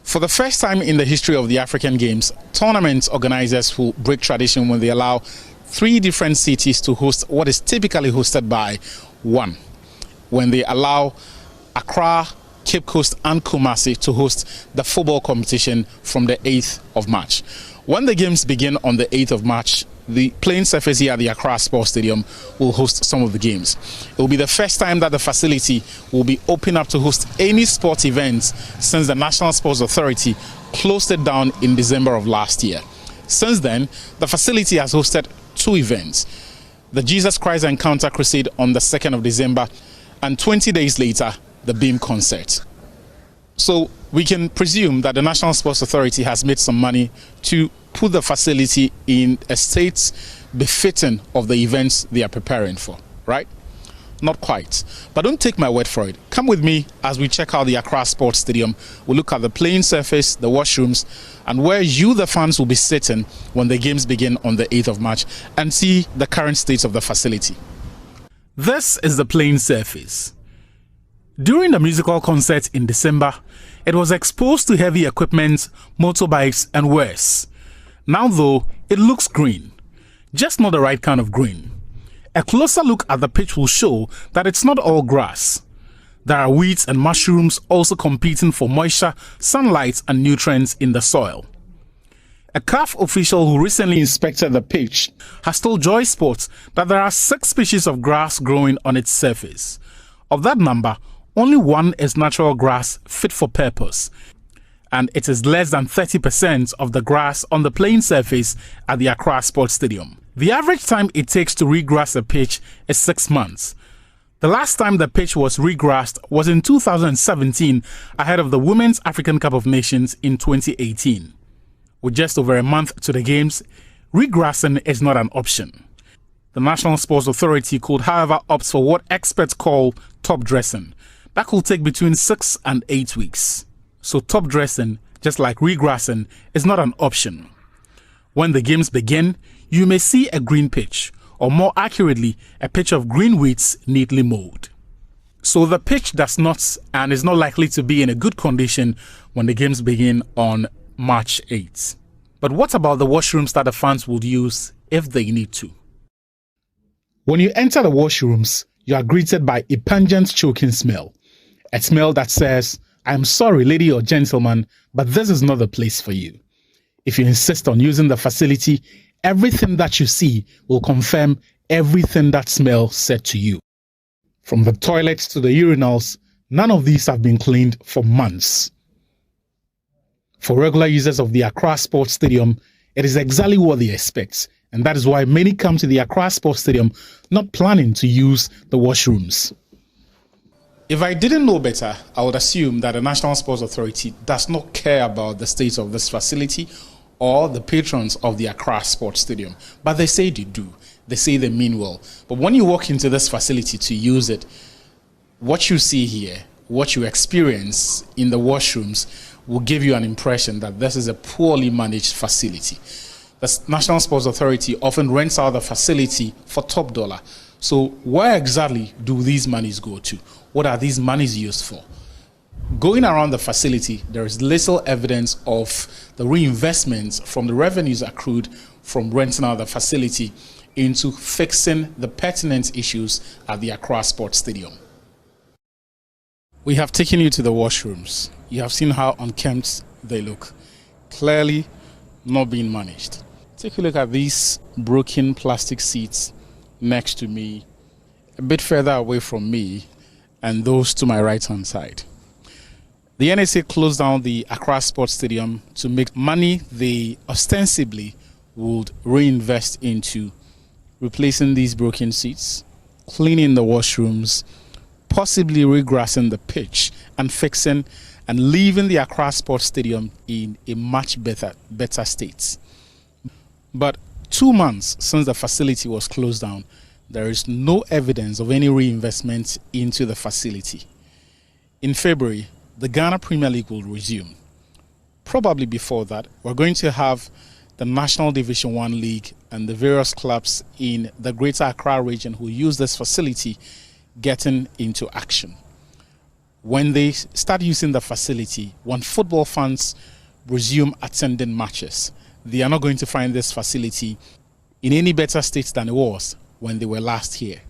For the first time in the history of the African Games, tournament organizers will break tradition when they allow 3 different cities to host what is typically hosted by one. When they allow Accra, Cape Coast and Kumasi to host the football competition from the 8th of March. When the games begin on the 8th of March, the playing surface here at the Accra Sports Stadium will host some of the games. It will be the first time that the facility will be open up to host any sports events since the National Sports Authority closed it down in December of last year. Since then, the facility has hosted 2 events. The Jesus Christ Encounter Crusade on the 2nd of December and 20 days later, the Beam Concert. So we can presume that the National Sports Authority has made some money to put the facility in a state befitting of the events they are preparing for, right? Not quite. But don't take my word for it. Come with me as we check out the Accra Sports Stadium. We'll look at the playing surface, the washrooms, and where you, the fans, will be sitting when the games begin on the 8th of March and see the current state of the facility. This is the playing surface. During the musical concert in December, it was exposed to heavy equipment, motorbikes and worse. Now though, it looks green. Just not the right kind of green. A closer look at the pitch will show that it's not all grass. There are weeds and mushrooms also competing for moisture, sunlight and nutrients in the soil. A CAF official who recently inspected the pitch has told Joy Sports that there are 6 species of grass growing on its surface. Of that number, only 1 is natural grass fit for purpose, and it is less than 30% of the grass on the playing surface at the Accra Sports Stadium. The average time it takes to regrass a pitch is 6 months. The last time the pitch was regrassed was in 2017 ahead of the Women's African Cup of Nations in 2018. With just over a month to the games, regrassing is not an option. The National Sports Authority could, however, opt for what experts call top dressing. That could take between 6 and 8 weeks. So top dressing, just like regrassing, is not an option. When the games begin, you may see a green pitch, or more accurately, a pitch of green weeds neatly mowed. So the pitch does not and is not likely to be in a good condition when the games begin on March 8th. But what about the washrooms that the fans would use if they need to? When you enter the washrooms, you are greeted by a pungent choking smell. A smell that says, "I'm sorry, lady or gentleman, but this is not the place for you." If you insist on using the facility, everything that you see will confirm everything that smell said to you. From the toilets to the urinals, none of these have been cleaned for months. For regular users of the Accra Sports Stadium, it is exactly what they expect, and that is why many come to the Accra Sports Stadium not planning to use the washrooms. If I didn't know better, I would assume that the National Sports Authority does not care about the state of this facility or the patrons of the Accra Sports Stadium. But they say they do. They say they mean well. But when you walk into this facility to use it, what you see here, what you experience in the washrooms will give you an impression that this is a poorly managed facility. The National Sports Authority often rents out the facility for top dollar. So where exactly do these monies go to? What are these monies used for? Going around the facility, there is little evidence of the reinvestment from the revenues accrued from renting out the facility into fixing the pertinent issues at the Accra Sports Stadium. We have taken you to the washrooms. You have seen how unkempt they look. Clearly not being managed. Take a look at these broken plastic seats next to me, a bit further away from me, and those to my right hand side. The NSA closed down the Accra Sports Stadium to make money they ostensibly would reinvest into replacing these broken seats, cleaning the washrooms, possibly regrassing the pitch and fixing and leaving the Accra Sports Stadium in a much better state. But 2 months since the facility was closed down, there is no evidence of any reinvestment into the facility. In February, the Ghana Premier League will resume. Probably before that, we're going to have the National Division 1 League and the various clubs in the Greater Accra region who use this facility getting into action. when they start using the facility, when football fans resume attending matches, they are not going to find this facility in any better state than it was when they were last here.